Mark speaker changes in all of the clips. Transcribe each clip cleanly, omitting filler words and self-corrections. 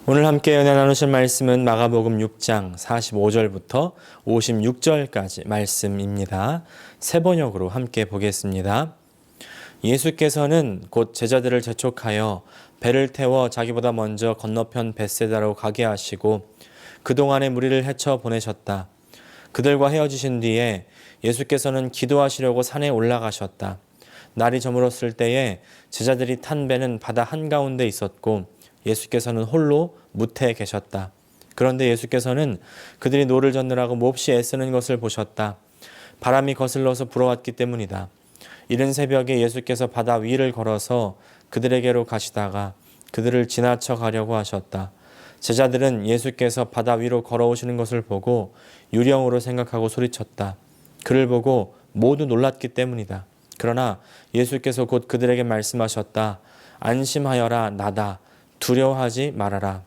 Speaker 1: 오늘 함께 은혜 나누실 말씀은 마가복음 6장 45절부터 56절까지 말씀입니다. 세 번역으로 함께 보겠습니다. 예수께서는 곧 제자들을 재촉하여 배를 태워 자기보다 먼저 건너편 벳세다로 가게 하시고 그동안의 무리를 헤쳐 보내셨다. 그들과 헤어지신 뒤에 예수께서는 기도하시려고 산에 올라가셨다. 날이 저물었을 때에 제자들이 탄 배는 바다 한가운데 있었고 예수께서는 홀로 무태에 계셨다. 그런데 예수께서는 그들이 노를 젓느라고 몹시 애쓰는 것을 보셨다. 바람이 거슬러서 불어왔기 때문이다. 이른 새벽에 예수께서 바다 위를 걸어서 그들에게로 가시다가 그들을 지나쳐 가려고 하셨다. 제자들은 예수께서 바다 위로 걸어오시는 것을 보고 유령으로 생각하고 소리쳤다. 그를 보고 모두 놀랐기 때문이다. 그러나 예수께서 곧 그들에게 말씀하셨다. 안심하여라, 나다. 두려워하지 말아라.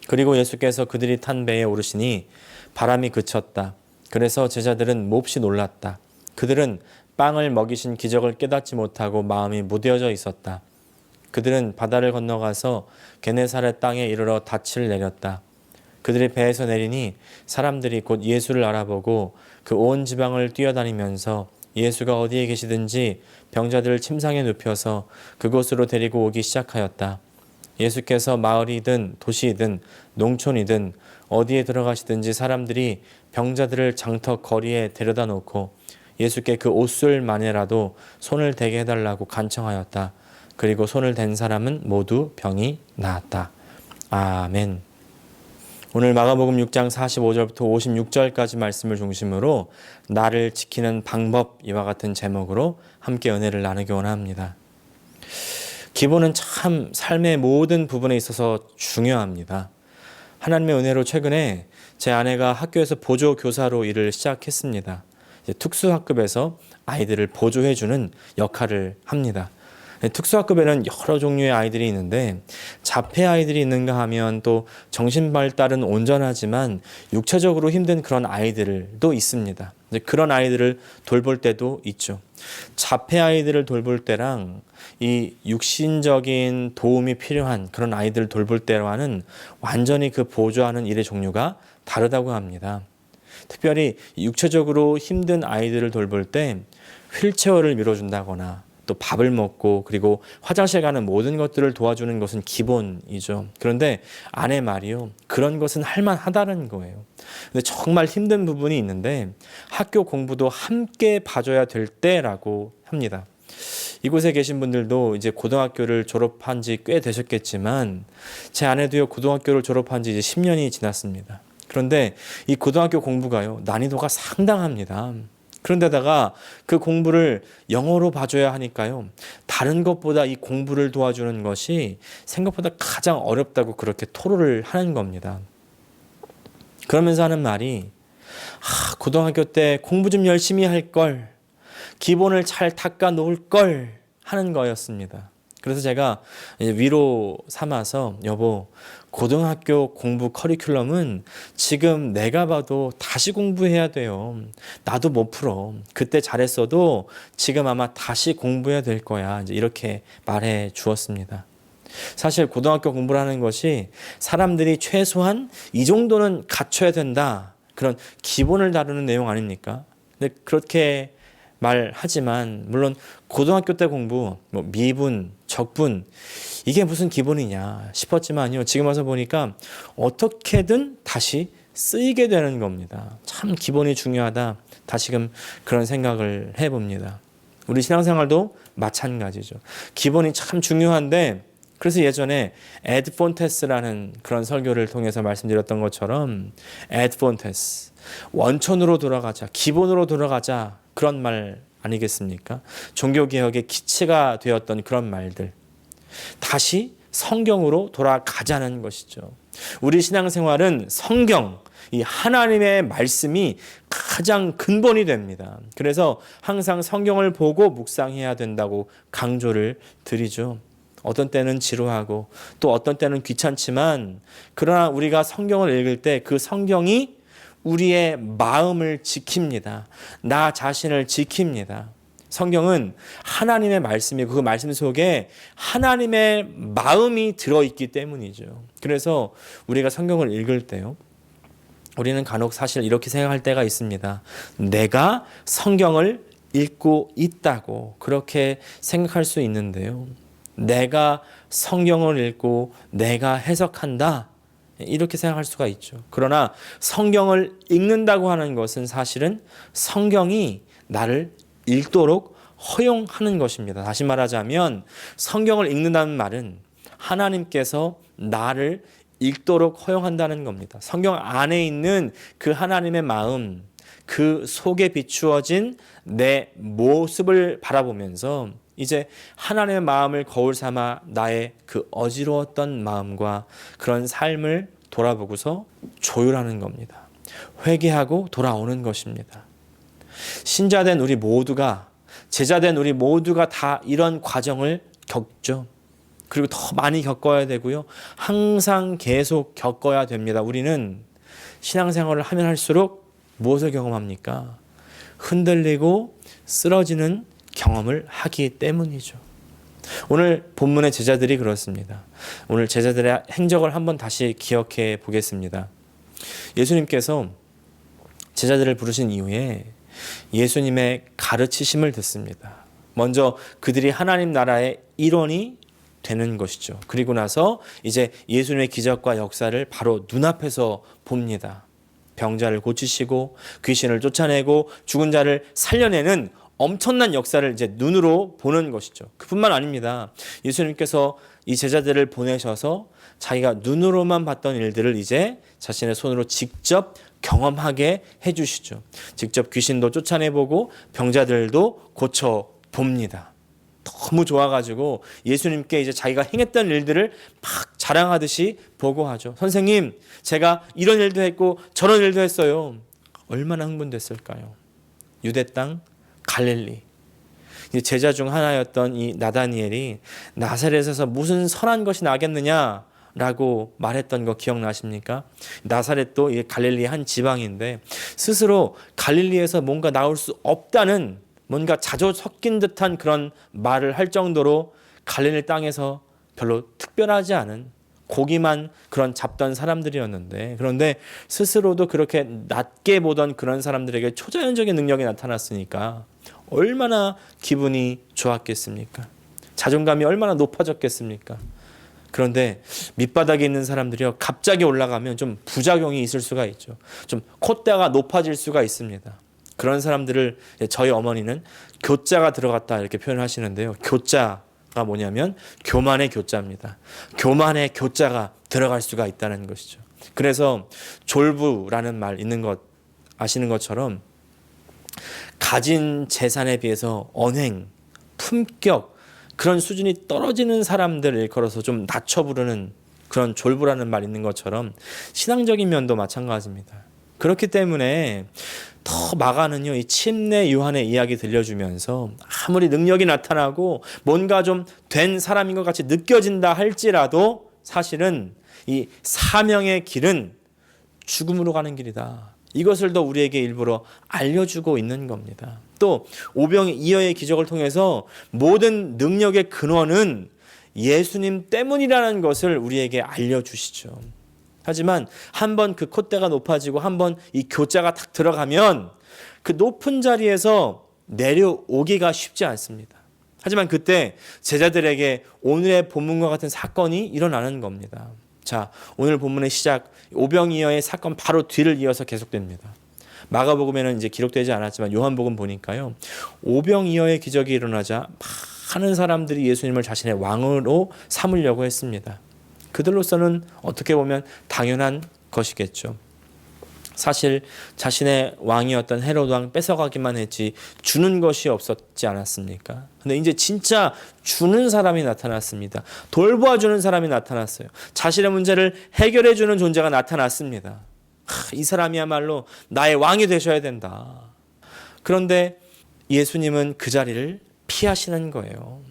Speaker 1: 그리고 예수께서 그들이 탄 배에 오르시니 바람이 그쳤다. 그래서 제자들은 몹시 놀랐다. 그들은 빵을 먹이신 기적을 깨닫지 못하고 마음이 무뎌져 있었다. 그들은 바다를 건너가서 게네사렛 땅에 이르러 닻을 내렸다. 그들이 배에서 내리니 사람들이 곧 예수를 알아보고 그 온 지방을 뛰어다니면서 예수가 어디에 계시든지 병자들을 침상에 눕혀서 그곳으로 데리고 오기 시작하였다. 예수께서 마을이든 도시이든 농촌이든 어디에 들어가시든지 사람들이 병자들을 장터 거리에 데려다 놓고 예수께 그 옷술만에라도 손을 대게 해달라고 간청하였다. 그리고 손을 댄 사람은 모두 병이 나았다. 아멘. 오늘 마가복음 6장 45절부터 56절까지 말씀을 중심으로 나를 지키는 방법, 이와 같은 제목으로 함께 은혜를 나누기 원합니다. 기본은 참 삶의 모든 부분에 있어서 중요합니다. 하나님의 은혜로 최근에 제 아내가 학교에서 보조교사로 일을 시작했습니다. 특수학급에서 아이들을 보조해주는 역할을 합니다. 특수학급에는 여러 종류의 아이들이 있는데 자폐 아이들이 있는가 하면 또 정신발달은 온전하지만 육체적으로 힘든 그런 아이들도 있습니다. 그런 아이들을 돌볼 때도 있죠. 자폐 아이들을 돌볼 때랑 이 육신적인 도움이 필요한 그런 아이들을 돌볼 때와는 완전히 그 보조하는 일의 종류가 다르다고 합니다. 특별히 육체적으로 힘든 아이들을 돌볼 때 휠체어를 밀어준다거나 또 밥을 먹고 그리고 화장실 가는 모든 것들을 도와주는 것은 기본이죠. 그런데 아내 말이요, 그런 것은 할만하다는 거예요. 근데 정말 힘든 부분이 있는데 학교 공부도 함께 봐줘야 될 때라고 합니다. 이곳에 계신 분들도 이제 고등학교를 졸업한 지 꽤 되셨겠지만 제 아내도요, 고등학교를 졸업한 지 이제 10년이 지났습니다. 그런데 이 고등학교 공부가요, 난이도가 상당합니다. 그런데다가 그 공부를 영어로 봐줘야 하니까요, 다른 것보다 이 공부를 도와주는 것이 생각보다 가장 어렵다고 그렇게 토로를 하는 겁니다. 그러면서 하는 말이, 고등학교 때 공부 좀 열심히 할 걸, 기본을 잘 닦아 놓을 걸 하는 거였습니다. 그래서 제가 위로 삼아서, 여보, 고등학교 공부 커리큘럼은 지금 내가 봐도 다시 공부해야 돼요. 나도 못 풀어. 그때 잘했어도 지금 아마 다시 공부해야 될 거야. 이제 이렇게 말해 주었습니다. 사실 고등학교 공부를 하는 것이 사람들이 최소한 이 정도는 갖춰야 된다, 그런 기본을 다루는 내용 아닙니까? 근데 그렇게 말하지만 물론 고등학교 때 공부, 미분, 적분, 이게 무슨 기본이냐 싶었지만요, 지금 와서 보니까 어떻게든 다시 쓰이게 되는 겁니다. 참 기본이 중요하다, 다시금 그런 생각을 해봅니다. 우리 신앙생활도 마찬가지죠. 기본이 참 중요한데, 그래서 예전에 에드 폰테스라는 그런 설교를 통해서 말씀드렸던 것처럼 에드 폰테스, 원천으로 돌아가자, 기본으로 돌아가자, 그런 말 아니겠습니까? 종교개혁의 기체가 되었던 그런 말들, 다시 성경으로 돌아가자는 것이죠. 우리 신앙생활은 성경, 이 하나님의 말씀이 가장 근본이 됩니다. 그래서 항상 성경을 보고 묵상해야 된다고 강조를 드리죠. 어떤 때는 지루하고 또 어떤 때는 귀찮지만, 그러나 우리가 성경을 읽을 때 그 성경이 우리의 마음을 지킵니다. 나 자신을 지킵니다. 성경은 하나님의 말씀이고 그 말씀 속에 하나님의 마음이 들어있기 때문이죠. 그래서 우리가 성경을 읽을 때요, 우리는 간혹 사실 이렇게 생각할 때가 있습니다. 내가 성경을 읽고 있다고 그렇게 생각할 수 있는데요, 내가 성경을 읽고 내가 해석한다, 이렇게 생각할 수가 있죠. 그러나 성경을 읽는다고 하는 것은 사실은 성경이 나를 읽도록 허용하는 것입니다. 다시 말하자면 성경을 읽는다는 말은 하나님께서 나를 읽도록 허용한다는 겁니다. 성경 안에 있는 그 하나님의 마음, 그 속에 비추어진 내 모습을 바라보면서 이제 하나님의 마음을 거울 삼아 나의 그 어지러웠던 마음과 그런 삶을 돌아보고서 조율하는 겁니다. 회개하고 돌아오는 것입니다. 신자된 우리 모두가, 제자된 우리 모두가 다 이런 과정을 겪죠. 그리고 더 많이 겪어야 되고요, 항상 계속 겪어야 됩니다. 우리는 신앙생활을 하면 할수록 무엇을 경험합니까? 흔들리고 쓰러지는 경험을 하기 때문이죠. 오늘 본문의 제자들이 그렇습니다. 오늘 제자들의 행적을 한번 다시 기억해 보겠습니다. 예수님께서 제자들을 부르신 이후에 예수님의 가르치심을 듣습니다. 먼저 그들이 하나님 나라의 일원이 되는 것이죠. 그리고 나서 이제 예수님의 기적과 역사를 바로 눈앞에서 봅니다. 병자를 고치시고 귀신을 쫓아내고 죽은 자를 살려내는 엄청난 역사를 이제 눈으로 보는 것이죠. 그뿐만 아닙니다. 예수님께서 이 제자들을 보내셔서 자기가 눈으로만 봤던 일들을 이제 자신의 손으로 직접 경험하게 해주시죠. 직접 귀신도 쫓아내보고 병자들도 고쳐봅니다. 너무 좋아가지고 예수님께 이제 자기가 행했던 일들을 막 자랑하듯이 보고하죠. 선생님, 제가 이런 일도 했고 저런 일도 했어요. 얼마나 흥분됐을까요? 유대 땅 갈릴리, 제자 중 하나였던 이 나다니엘이 나사렛에서 무슨 선한 것이 나겠느냐라고 말했던 거 기억나십니까? 나사렛도 갈릴리의 한 지방인데 스스로 갈릴리에서 뭔가 나올 수 없다는, 뭔가 자조 섞인 듯한 그런 말을 할 정도로 갈릴리 땅에서 별로 특별하지 않은 고기만 그런 잡던 사람들이었는데, 그런데 스스로도 그렇게 낮게 보던 그런 사람들에게 초자연적인 능력이 나타났으니까 얼마나 기분이 좋았겠습니까? 자존감이 얼마나 높아졌겠습니까? 그런데 밑바닥에 있는 사람들이요, 갑자기 올라가면 좀 부작용이 있을 수가 있죠. 좀 콧대가 높아질 수가 있습니다. 그런 사람들을 저희 어머니는 교자가 들어갔다 이렇게 표현하시는데요. 교자가 뭐냐면 교만의 교자입니다. 교만의 교자가 들어갈 수가 있다는 것이죠. 그래서 졸부라는 말 있는 것 아시는 것처럼 가진 재산에 비해서 언행, 품격, 그런 수준이 떨어지는 사람들을 일컬어서 좀 낮춰 부르는 그런 졸부라는 말 있는 것처럼 신앙적인 면도 마찬가지입니다. 그렇기 때문에 더 마가는요, 이 침례 요한의 이야기 들려주면서 아무리 능력이 나타나고 뭔가 좀 된 사람인 것 같이 느껴진다 할지라도 사실은 이 사명의 길은 죽음으로 가는 길이다. 이것을 더 우리에게 일부러 알려주고 있는 겁니다. 또 오병이어의 기적을 통해서 모든 능력의 근원은 예수님 때문이라는 것을 우리에게 알려주시죠. 하지만 한번 그 콧대가 높아지고 한번 이 교자가 탁 들어가면 그 높은 자리에서 내려오기가 쉽지 않습니다. 하지만 그때 제자들에게 오늘의 본문과 같은 사건이 일어나는 겁니다. 자, 오늘 본문의 시작, 오병이어의 사건 바로 뒤를 이어서 계속됩니다. 마가복음에는 이제 기록되지 않았지만 요한복음 보니까요, 오병이어의 기적이 일어나자 많은 사람들이 예수님을 자신의 왕으로 삼으려고 했습니다. 그들로서는 어떻게 보면 당연한 것이겠죠. 사실 자신의 왕이었던 헤로드 왕 뺏어가기만 했지 주는 것이 없었지 않았습니까? 근데 이제 진짜 주는 사람이 나타났습니다. 돌보아주는 사람이 나타났어요. 자신의 문제를 해결해주는 존재가 나타났습니다. 이 사람이야말로 나의 왕이 되셔야 된다. 그런데 예수님은 그 자리를 피하시는 거예요.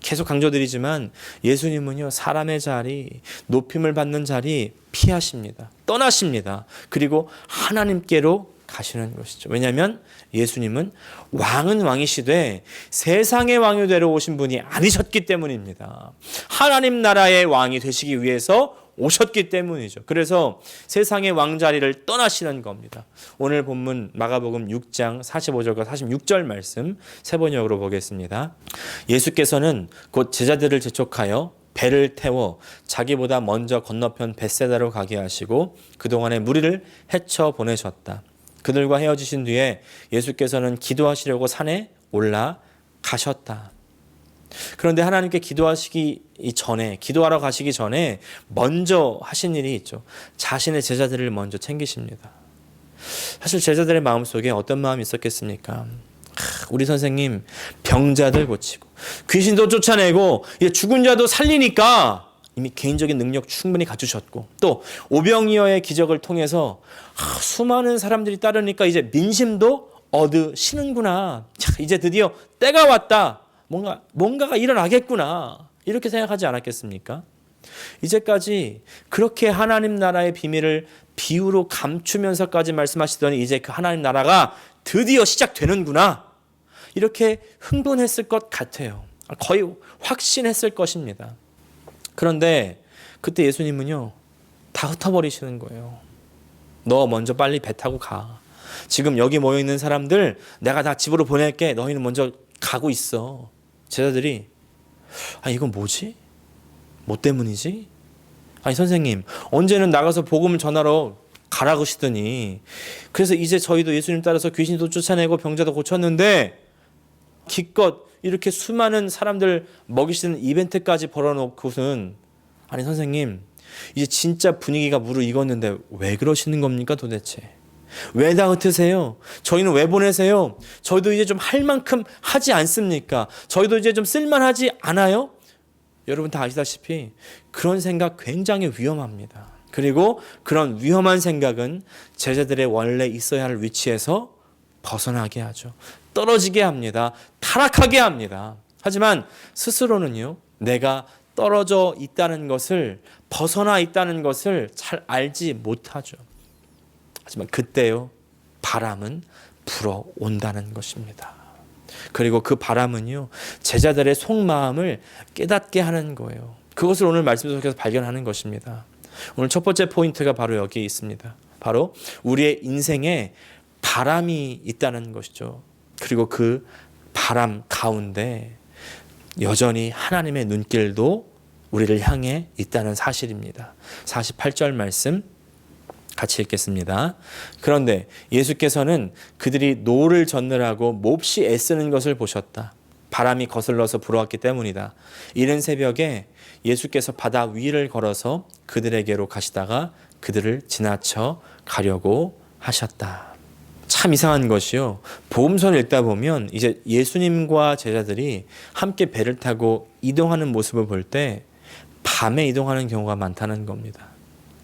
Speaker 1: 계속 강조드리지만 예수님은요, 사람의 자리, 높임을 받는 자리 피하십니다. 떠나십니다. 그리고 하나님께로 가시는 것이죠. 왜냐하면 예수님은 왕은 왕이시되 세상의 왕이 되러 오신 분이 아니셨기 때문입니다. 하나님 나라의 왕이 되시기 위해서 오셨기 때문이죠. 그래서 세상의 왕자리를 떠나시는 겁니다. 오늘 본문 마가복음 6장 45절과 46절 말씀 세 번역으로 보겠습니다. 예수께서는 곧 제자들을 재촉하여 배를 태워 자기보다 먼저 건너편 벳세다로 가게 하시고 그동안의 무리를 헤쳐 보내셨다. 그들과 헤어지신 뒤에 예수께서는 기도하시려고 산에 올라가셨다. 그런데 하나님께 기도하러 가시기 전에 먼저 하신 일이 있죠. 자신의 제자들을 먼저 챙기십니다. 사실 제자들의 마음속에 어떤 마음이 있었겠습니까? 우리 선생님 병자들 고치고 귀신도 쫓아내고 죽은 자도 살리니까 이미 개인적인 능력 충분히 갖추셨고 또 오병이어의 기적을 통해서 수많은 사람들이 따르니까 이제 민심도 얻으시는구나. 이제 드디어 때가 왔다. 뭔가가 일어나겠구나. 이렇게 생각하지 않았겠습니까? 이제까지 그렇게 하나님 나라의 비밀을 비유로 감추면서까지 말씀하시더니 이제 그 하나님 나라가 드디어 시작되는구나. 이렇게 흥분했을 것 같아요. 거의 확신했을 것입니다. 그런데 그때 예수님은요, 다 흩어버리시는 거예요. 너 먼저 빨리 배 타고 가. 지금 여기 모여있는 사람들 내가 다 집으로 보낼게. 너희는 먼저 가고 있어. 제자들이 이건 뭐지? 뭐 때문이지? 아니 선생님 언제는 나가서 복음을 전하러 가라고 하시더니 그래서 이제 저희도 예수님 따라서 귀신도 쫓아내고 병자도 고쳤는데 기껏 이렇게 수많은 사람들 먹이시는 이벤트까지 벌어놓고서는 아니 선생님 이제 진짜 분위기가 무르익었는데 왜 그러시는 겁니까 도대체? 왜 다 흩으세요? 저희는 왜 보내세요? 저희도 이제 좀 할 만큼 하지 않습니까? 저희도 이제 좀 쓸만하지 않아요? 여러분 다 아시다시피 그런 생각 굉장히 위험합니다. 그리고 그런 위험한 생각은 제자들의 원래 있어야 할 위치에서 벗어나게 하죠. 떨어지게 합니다. 타락하게 합니다. 하지만 스스로는요, 내가 떨어져 있다는 것을, 벗어나 있다는 것을 잘 알지 못하죠. 하지만 그때요, 바람은 불어온다는 것입니다. 그리고 그 바람은요, 제자들의 속마음을 깨닫게 하는 거예요. 그것을 오늘 말씀 속에서 발견하는 것입니다. 오늘 첫 번째 포인트가 바로 여기에 있습니다. 바로 우리의 인생에 바람이 있다는 것이죠. 그리고 그 바람 가운데 여전히 하나님의 눈길도 우리를 향해 있다는 사실입니다. 48절 말씀 같이 읽겠습니다. 그런데 예수께서는 그들이 노를 젓느라고 몹시 애쓰는 것을 보셨다. 바람이 거슬러서 불어왔기 때문이다. 이른 새벽에 예수께서 바다 위를 걸어서 그들에게로 가시다가 그들을 지나쳐 가려고 하셨다. 참 이상한 것이요. 복음서를 읽다 보면 이제 예수님과 제자들이 함께 배를 타고 이동하는 모습을 볼 때 밤에 이동하는 경우가 많다는 겁니다.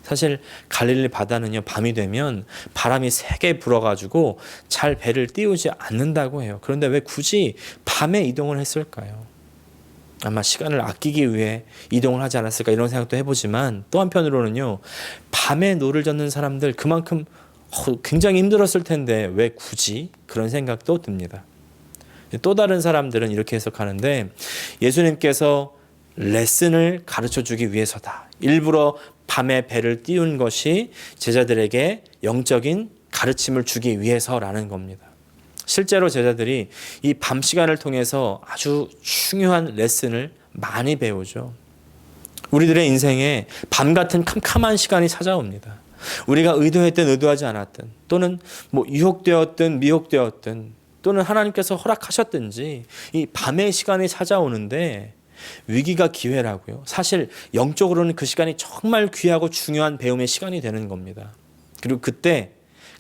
Speaker 1: 사실 갈릴리 바다는요, 밤이 되면 바람이 세게 불어가지고 잘 배를 띄우지 않는다고 해요. 그런데 왜 굳이 밤에 이동을 했을까요? 아마 시간을 아끼기 위해 이동을 하지 않았을까 이런 생각도 해보지만 또 한편으로는요, 밤에 노를 젓는 사람들 그만큼 굉장히 힘들었을 텐데 왜 굳이 그런 생각도 듭니다. 또 다른 사람들은 이렇게 해석하는데 예수님께서 레슨을 가르쳐주기 위해서다. 일부러 밤에 배를 띄운 것이 제자들에게 영적인 가르침을 주기 위해서라는 겁니다. 실제로 제자들이 이 밤 시간을 통해서 아주 중요한 레슨을 많이 배우죠. 우리들의 인생에 밤 같은 캄캄한 시간이 찾아옵니다. 우리가 의도했든 의도하지 않았든 또는 유혹되었든 미혹되었든 또는 하나님께서 허락하셨든지 이 밤의 시간이 찾아오는데 위기가 기회라고요. 사실 영적으로는 그 시간이 정말 귀하고 중요한 배움의 시간이 되는 겁니다. 그리고 그때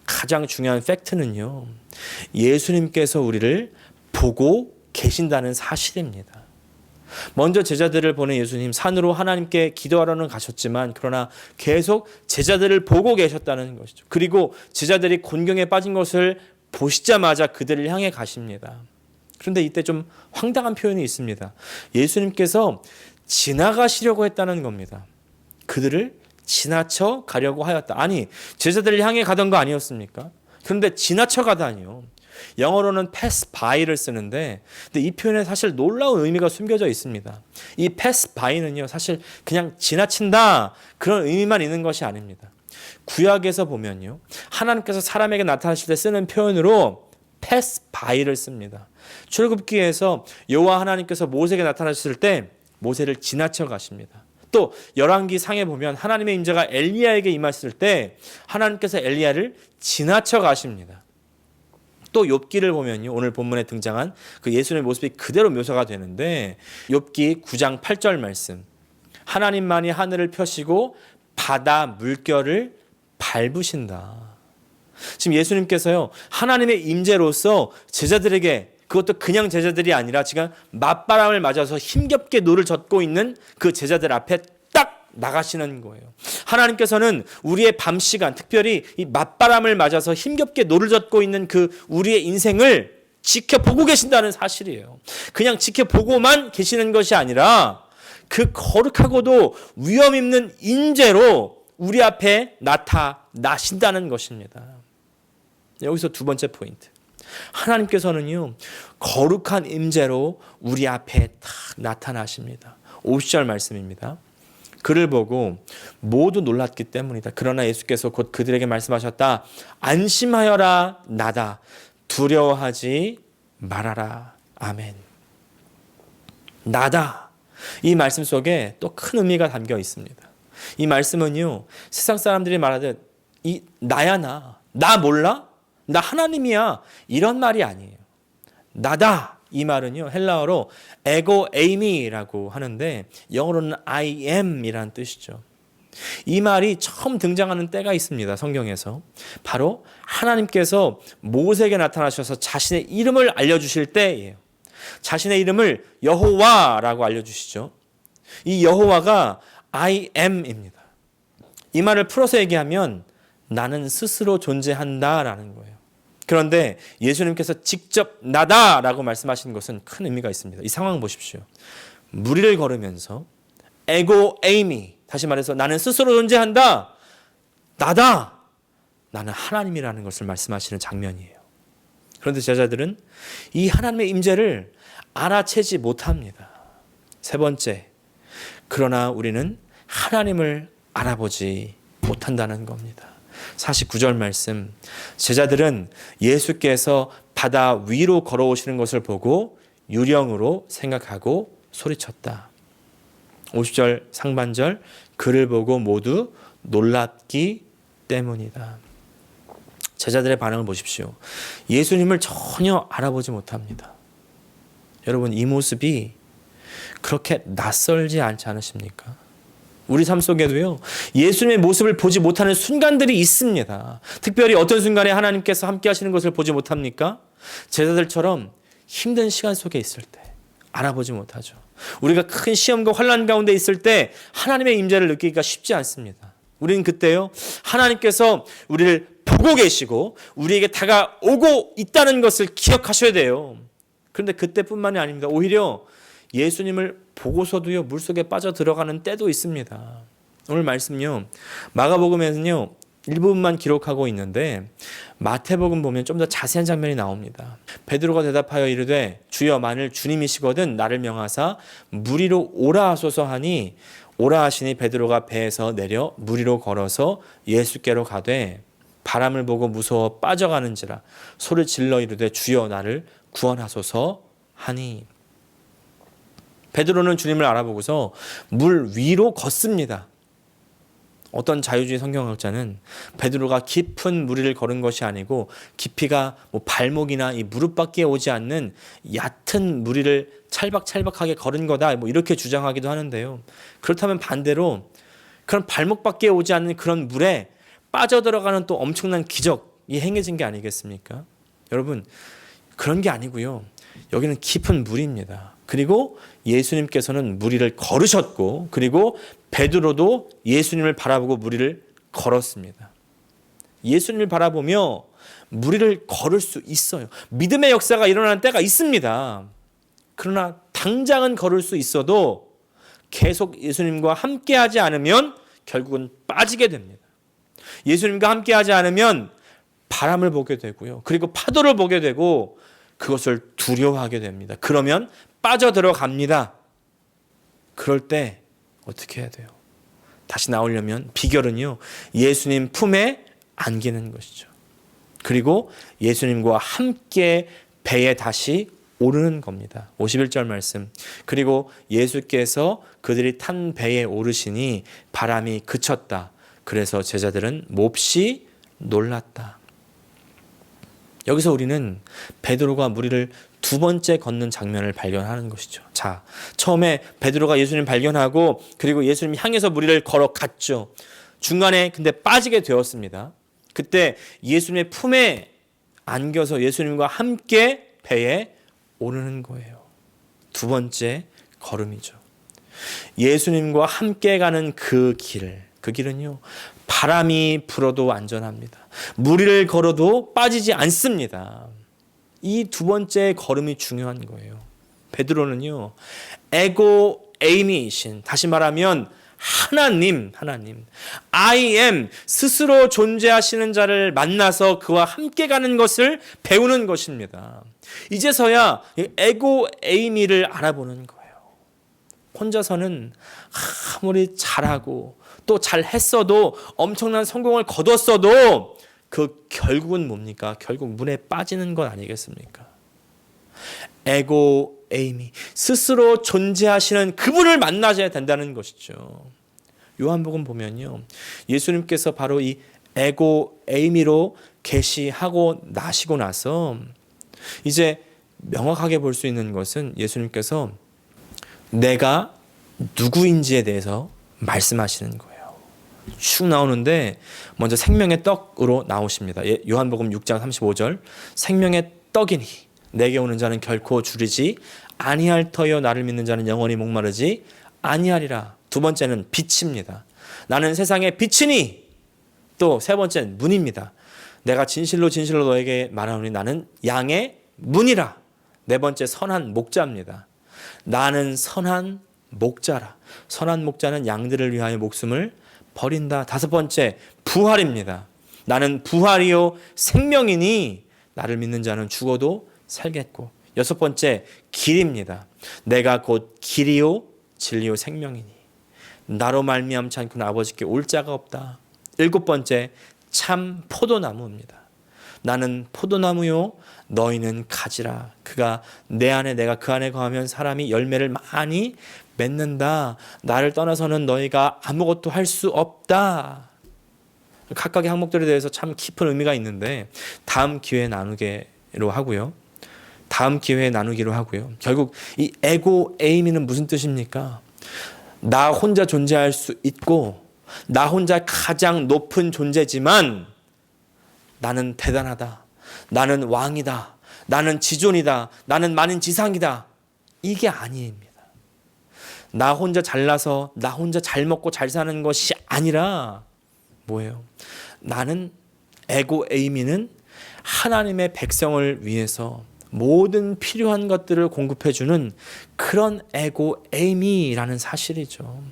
Speaker 1: 가장 중요한 팩트는요, 예수님께서 우리를 보고 계신다는 사실입니다. 먼저 제자들을 보낸 예수님, 산으로 하나님께 기도하러는 가셨지만 그러나 계속 제자들을 보고 계셨다는 것이죠. 그리고 제자들이 곤경에 빠진 것을 보시자마자 그들을 향해 가십니다. 그런데 이때 좀 황당한 표현이 있습니다. 예수님께서 지나가시려고 했다는 겁니다. 그들을 지나쳐 가려고 하였다. 아니, 제자들을 향해 가던 거 아니었습니까? 그런데 지나쳐가다니요. 영어로는 pass by를 쓰는데 근데 이 표현에 사실 놀라운 의미가 숨겨져 있습니다. 이 pass by는요, 사실 그냥 지나친다 그런 의미만 있는 것이 아닙니다. 구약에서 보면요, 하나님께서 사람에게 나타나실 때 쓰는 표현으로 pass by를 씁니다. 출애굽기에서 여호와 하나님께서 모세에게 나타나셨을 때 모세를 지나쳐 가십니다. 또 열왕기 상에 보면 하나님의 임재가 엘리야에게 임했을 때 하나님께서 엘리야를 지나쳐 가십니다. 또 욥기를 보면요, 오늘 본문에 등장한 그 예수님의 모습이 그대로 묘사가 되는데 욥기 9장 8절 말씀, 하나님만이 하늘을 펴시고 바다 물결을 밟으신다. 지금 예수님께서요, 하나님의 임재로서 제자들에게, 그것도 그냥 제자들이 아니라 지금 맞바람을 맞아서 힘겹게 노를 젓고 있는 그 제자들 앞에 딱 나가시는 거예요. 하나님께서는 우리의 밤 시간, 특별히 이 맞바람을 맞아서 힘겹게 노를 젓고 있는 그 우리의 인생을 지켜보고 계신다는 사실이에요. 그냥 지켜보고만 계시는 것이 아니라 그 거룩하고도 위험 있는 인재로 우리 앞에 나타나신다는 것입니다. 여기서 두 번째 포인트. 하나님께서는요, 거룩한 임재로 우리 앞에 딱 나타나십니다. 50절 말씀입니다. 그를 보고 모두 놀랐기 때문이다. 그러나 예수께서 곧 그들에게 말씀하셨다. 안심하여라, 나다. 두려워하지 말아라. 아멘. 나다. 이 말씀 속에 또 큰 의미가 담겨 있습니다. 이 말씀은요, 세상 사람들이 말하듯 나야 나 몰라? 나 하나님이야. 이런 말이 아니에요. 나다. 이 말은요, 헬라어로 에고 에이미라고 하는데 영어로는 I am 이라는 뜻이죠. 이 말이 처음 등장하는 때가 있습니다. 성경에서. 바로 하나님께서 모세에게 나타나셔서 자신의 이름을 알려주실 때예요. 자신의 이름을 여호와라고 알려주시죠. 이 여호와가 I am입니다. 이 말을 풀어서 얘기하면 나는 스스로 존재한다라는 거예요. 그런데 예수님께서 직접 나다라고 말씀하시는 것은 큰 의미가 있습니다. 이 상황 보십시오. 무리를 걸으면서 에고 에이미, 다시 말해서 나는 스스로 존재한다. 나다. 나는 하나님이라는 것을 말씀하시는 장면이에요. 그런데 제자들은 이 하나님의 임재를 알아채지 못합니다. 세 번째, 그러나 우리는 하나님을 알아보지 못한다는 겁니다. 49절 말씀, 제자들은 예수께서 바다 위로 걸어오시는 것을 보고 유령으로 생각하고 소리쳤다. 50절 상반절, 그를 보고 모두 놀랍기 때문이다. 제자들의 반응을 보십시오. 예수님을 전혀 알아보지 못합니다. 여러분, 이 모습이 그렇게 낯설지 않지 않으십니까? 우리 삶 속에도요, 예수님의 모습을 보지 못하는 순간들이 있습니다. 특별히 어떤 순간에 하나님께서 함께 하시는 것을 보지 못합니까? 제자들처럼 힘든 시간 속에 있을 때 알아보지 못하죠. 우리가 큰 시험과 환난 가운데 있을 때 하나님의 임재를 느끼기가 쉽지 않습니다. 우리는 그때요, 하나님께서 우리를 보고 계시고 우리에게 다가오고 있다는 것을 기억하셔야 돼요. 그런데 그때뿐만이 아닙니다. 오히려 예수님을 보고서도요, 물속에 빠져 들어가는 때도 있습니다. 오늘 말씀요, 마가복음에는요, 일부분만 기록하고 있는데 마태복음 보면 좀 더 자세한 장면이 나옵니다. 베드로가 대답하여 이르되 주여, 만일 주님이시거든 나를 명하사 물 위로 오라 하소서 하니, 오라 하시니 베드로가 배에서 내려 물 위로 걸어서 예수께로 가되 바람을 보고 무서워 빠져가는지라 소리 질러 이르되 주여, 나를 구원하소서 하니. 베드로는 주님을 알아보고서 물 위로 걷습니다. 어떤 자유주의 성경학자는 베드로가 깊은 물 위를 걸은 것이 아니고 깊이가 발목이나 이 무릎밖에 오지 않는 얕은 물 위를 찰박찰박하게 걸은 거다, 이렇게 주장하기도 하는데요. 그렇다면 반대로 그런 발목밖에 오지 않는 그런 물에 빠져들어가는 또 엄청난 기적이 행해진 게 아니겠습니까? 여러분, 그런 게 아니고요. 여기는 깊은 물입니다. 그리고 예수님께서는 물 위를 걸으셨고, 그리고 베드로도 예수님을 바라보고 물 위를 걸었습니다. 예수님을 바라보며 물 위를 걸을 수 있어요. 믿음의 역사가 일어나는 때가 있습니다. 그러나 당장은 걸을 수 있어도 계속 예수님과 함께하지 않으면 결국은 빠지게 됩니다. 예수님과 함께하지 않으면 바람을 보게 되고요. 그리고 파도를 보게 되고 그것을 두려워하게 됩니다. 그러면 빠져들어갑니다. 그럴 때 어떻게 해야 돼요? 다시 나오려면 비결은요, 예수님 품에 안기는 것이죠. 그리고 예수님과 함께 배에 다시 오르는 겁니다. 51절 말씀. 그리고 예수께서 그들이 탄 배에 오르시니 바람이 그쳤다. 그래서 제자들은 몹시 놀랐다. 여기서 우리는 베드로가 무리를 두 번째 걷는 장면을 발견하는 것이죠. 자, 처음에 베드로가 예수님 발견하고 그리고 예수님 향해서 무리를 걸어갔죠. 중간에 근데 빠지게 되었습니다. 그때 예수님의 품에 안겨서 예수님과 함께 배에 오르는 거예요. 두 번째 걸음이죠. 예수님과 함께 가는 그 길은요, 바람이 불어도 안전합니다. 무리를 걸어도 빠지지 않습니다. 이 두 번째 걸음이 중요한 거예요. 베드로는요, 에고 에이미이신, 다시 말하면 하나님, I am, 스스로 존재하시는 자를 만나서 그와 함께 가는 것을 배우는 것입니다. 이제서야 에고 에이미를 알아보는 거예요. 혼자서는 아무리 잘하고 또 잘했어도 엄청난 성공을 거뒀어도 그 결국은 뭡니까? 결국 문에 빠지는 것 아니겠습니까? 에고 에이미, 스스로 존재하시는 그분을 만나셔야 된다는 것이죠. 요한복음 보면요, 예수님께서 바로 이 에고 에이미로 계시하고 나시고 나서 이제 명확하게 볼 수 있는 것은 예수님께서 내가 누구인지에 대해서 말씀하시는 거예요. 쭉 나오는데 먼저 생명의 떡으로 나오십니다. 요한복음 6장 35절, 생명의 떡이니 내게 오는 자는 결코 줄이지 아니할 터여 나를 믿는 자는 영원히 목마르지 아니하리라. 두 번째는 빛입니다. 나는 세상의 빛이니. 또 세 번째는 문입니다. 내가 진실로 너에게 말하노니 나는 양의 문이라. 네 번째 선한 목자입니다. 나는 선한 목자라. 선한 목자는 양들을 위하여 목숨을 버린다. 다섯 번째 부활입니다. 나는 부활이요 생명이니 나를 믿는 자는 죽어도 살겠고. 여섯 번째 길입니다. 내가 곧 길이요 진리요 생명이니 나로 말미암지 않고는 아버지께 올 자가 없다. 일곱 번째 참 포도나무입니다. 나는 포도나무요 너희는 가지라. 그가 내 안에 내가 그 안에 거하면 사람이 열매를 많이 맺는다. 나를 떠나서는 너희가 아무것도 할 수 없다. 각각의 항목들에 대해서 참 깊은 의미가 있는데 다음 기회에 나누기로 하고요. 결국 이 에고 에이미는 무슨 뜻입니까? 나 혼자 존재할 수 있고 나 혼자 가장 높은 존재지만 나는 대단하다. 나는 왕이다. 나는 지존이다. 나는 만인지상이다. 이게 아닙니다. 나 혼자 잘나서 나 혼자 잘 먹고 잘 사는 것이 아니라 뭐예요? 나는 에고 에이미는 하나님의 백성을 위해서 모든 필요한 것들을 공급해주는 그런 에고 에이미라는 사실이죠.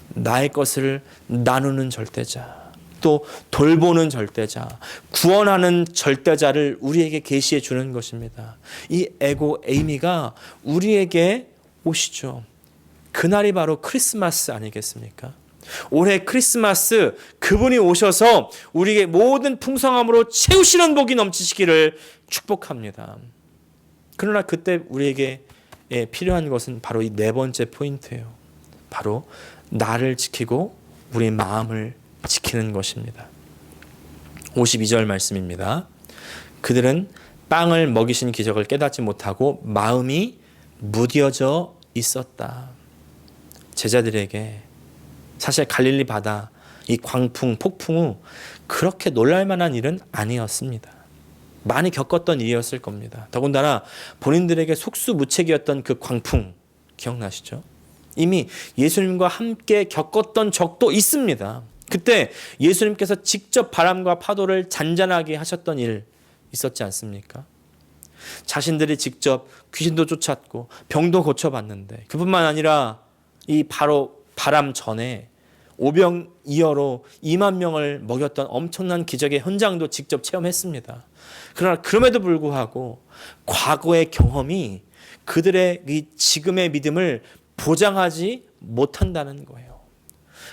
Speaker 1: 나의 것을 나누는 절대자, 또 돌보는 절대자, 구원하는 절대자를 우리에게 계시해 주는 것입니다. 이 에고 에이미가 우리에게 오시죠. 그날이 바로 크리스마스 아니겠습니까? 올해 크리스마스 그분이 오셔서 우리에게 모든 풍성함으로 채우시는 복이 넘치시기를 축복합니다. 그러나 그때 우리에게 필요한 것은 바로 이 네 번째 포인트예요. 바로 나를 지키고 우리 마음을 지키는 것입니다. 52절 말씀입니다. 그들은 빵을 먹이신 기적을 깨닫지 못하고 마음이 무뎌져 있었다. 제자들에게 사실 갈릴리 바다 이 광풍, 폭풍 후 그렇게 놀랄만한 일은 아니었습니다. 많이 겪었던 일이었을 겁니다. 더군다나 본인들에게 속수무책이었던 그 광풍 기억나시죠? 이미 예수님과 함께 겪었던 적도 있습니다. 그때 예수님께서 직접 바람과 파도를 잔잔하게 하셨던 일 있었지 않습니까? 자신들이 직접 귀신도 쫓았고 병도 고쳐봤는데 그뿐만 아니라 이 바로 바람 전에 오병이어로 2만 명을 먹였던 엄청난 기적의 현장도 직접 체험했습니다. 그러나 그럼에도 불구하고 과거의 경험이 그들의 이 지금의 믿음을 보장하지 못한다는 거예요.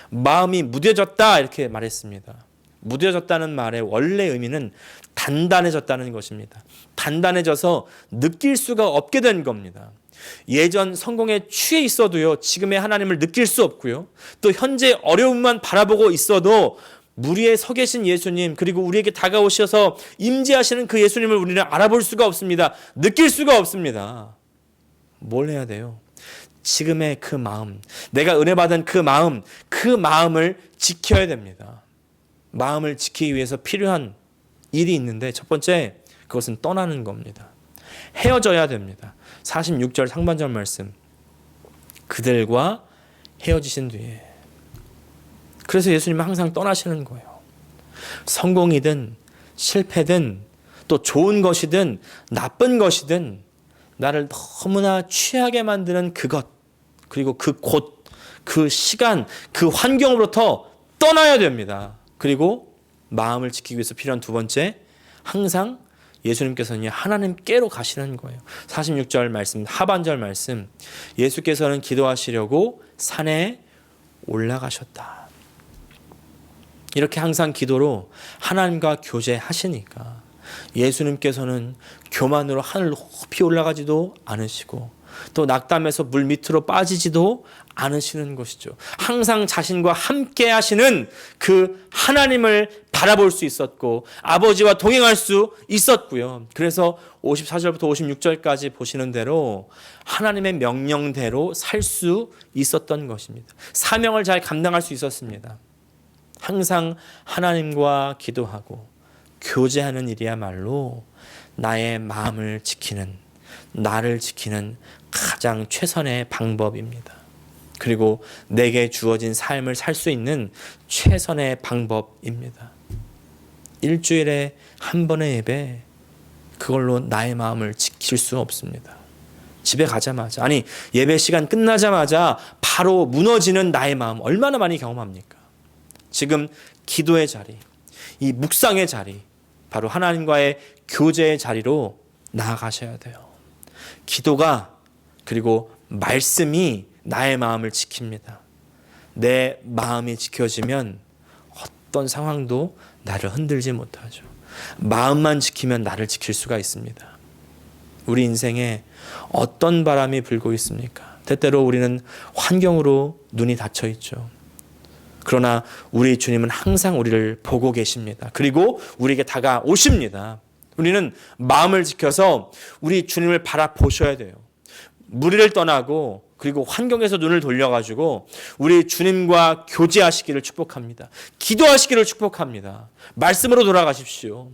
Speaker 1: 마음이 무뎌졌다 이렇게 말했습니다. 무뎌졌다는 말의 원래 의미는 단단해졌다는 것입니다. 단단해져서 느낄 수가 없게 된 겁니다. 예전 성공에 취해 있어도요, 지금의 하나님을 느낄 수 없고요, 또 현재 어려움만 바라보고 있어도 무리에 서 계신 예수님, 그리고 우리에게 다가오셔서 임재하시는 그 예수님을 우리는 알아볼 수가 없습니다. 느낄 수가 없습니다. 뭘 해야 돼요? 지금의 그 마음, 내가 은혜 받은 그 마음을 지켜야 됩니다. 마음을 지키기 위해서 필요한 일이 있는데 첫 번째, 그것은 떠나는 겁니다. 헤어져야 됩니다. 46절 상반절 말씀, 그들과 헤어지신 뒤에. 그래서 예수님은 항상 떠나시는 거예요. 성공이든 실패든 또 좋은 것이든 나쁜 것이든 나를 너무나 취하게 만드는 그것, 그리고 그 곳, 그 시간, 그 환경으로부터 떠나야 됩니다. 그리고 마음을 지키기 위해서 필요한 두 번째, 항상 예수님께서는 하나님께로 가시는 거예요. 46절 말씀, 하반절 말씀, 예수께서는 기도하시려고 산에 올라가셨다. 이렇게 항상 기도로 하나님과 교제하시니까 예수님께서는 교만으로 하늘 높이 올라가지도 않으시고 또 낙담해서 물 밑으로 빠지지도 않으시는 것이죠. 항상 자신과 함께 하시는 그 하나님을 바라볼 수 있었고 아버지와 동행할 수 있었고요. 그래서 54절부터 56절까지 보시는 대로 하나님의 명령대로 살 수 있었던 것입니다. 사명을 잘 감당할 수 있었습니다. 항상 하나님과 기도하고 교제하는 일이야말로 나의 마음을 지키는, 나를 지키는 가장 최선의 방법입니다. 그리고 내게 주어진 삶을 살 수 있는 최선의 방법입니다. 일주일에 한 번의 예배, 그걸로 나의 마음을 지킬 수 없습니다. 집에 가자마자, 아니 예배 시간 끝나자마자 바로 무너지는 나의 마음 얼마나 많이 경험합니까? 지금 기도의 자리, 이 묵상의 자리, 바로 하나님과의 교제의 자리로 나아가셔야 돼요. 기도가, 그리고 말씀이 나의 마음을 지킵니다. 내 마음이 지켜지면 어떤 상황도 나를 흔들지 못하죠. 마음만 지키면 나를 지킬 수가 있습니다. 우리 인생에 어떤 바람이 불고 있습니까? 때때로 우리는 환경으로 눈이 닫혀 있죠. 그러나 우리 주님은 항상 우리를 보고 계십니다. 그리고 우리에게 다가오십니다. 우리는 마음을 지켜서 우리 주님을 바라보셔야 돼요. 무리를 떠나고 그리고 환경에서 눈을 돌려가지고 우리 주님과 교제하시기를 축복합니다. 기도하시기를 축복합니다. 말씀으로 돌아가십시오.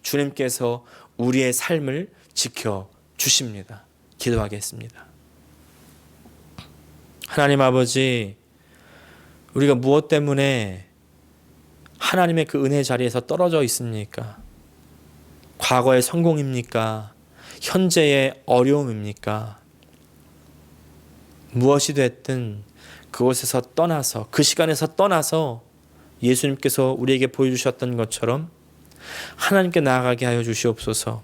Speaker 1: 주님께서 우리의 삶을 지켜주십니다. 기도하겠습니다. 하나님 아버지, 우리가 무엇 때문에 하나님의 그 은혜 자리에서 떨어져 있습니까? 과거의 성공입니까? 현재의 어려움입니까? 무엇이 됐든 그곳에서 떠나서, 그 시간에서 떠나서 예수님께서 우리에게 보여주셨던 것처럼 하나님께 나아가게 하여 주시옵소서.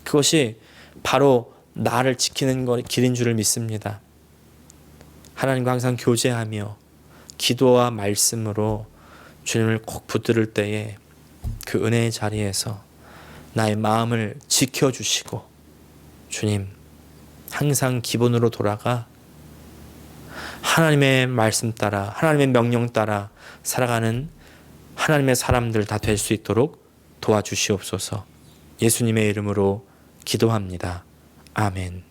Speaker 1: 그것이 바로 나를 지키는 길인 줄을 믿습니다. 하나님과 항상 교제하며 기도와 말씀으로 주님을 꼭 붙들 때에 그 은혜의 자리에서 나의 마음을 지켜주시고, 주님 항상 기본으로 돌아가 하나님의 말씀 따라, 하나님의 명령 따라 살아가는 하나님의 사람들 다 될 수 있도록 도와주시옵소서. 예수님의 이름으로 기도합니다. 아멘.